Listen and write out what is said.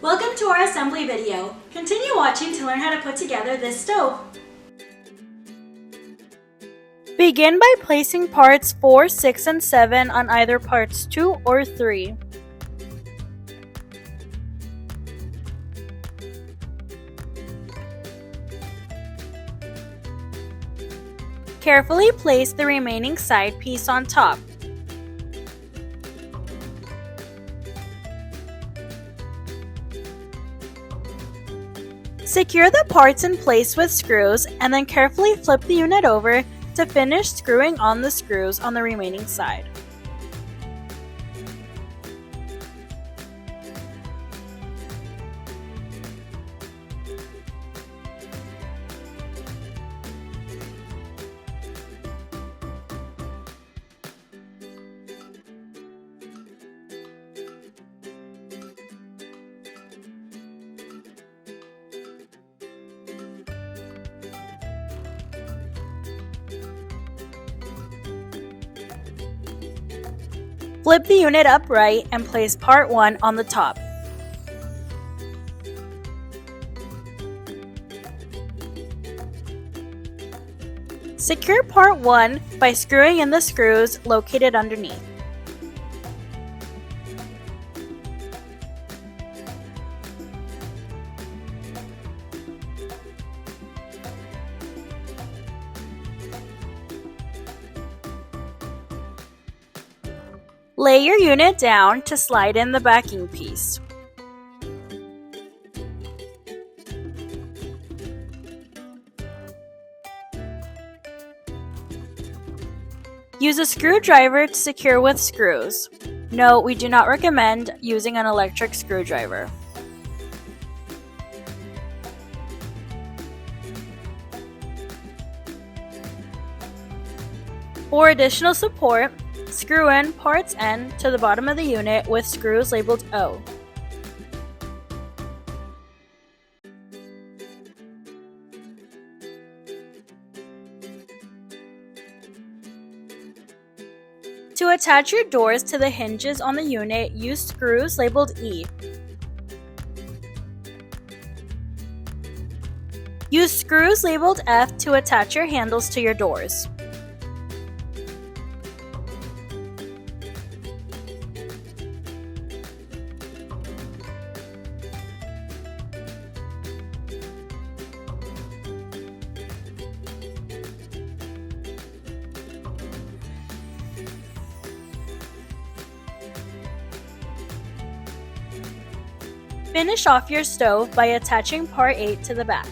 Welcome to our assembly video. Continue watching to learn how to put together this stove. Begin by placing parts 4, 6, and 7 on either parts 2 or 3. Carefully place the remaining side piece on top. Secure the parts in place with screws and then carefully flip the unit over to finish screwing on the screws on the remaining side. Flip the unit upright and place part 1 on the top. Secure part 1 by screwing in the screws located underneath. Lay your unit down to slide in the backing piece. Use a screwdriver to secure with screws. No, we do not recommend using an electric screwdriver. For additional support, screw in parts N to the bottom of the unit with screws labeled O. To attach your doors to the hinges on the unit, use screws labeled E. Use screws labeled F to attach your handles to your doors. Finish off your stove by attaching part 8 to the back.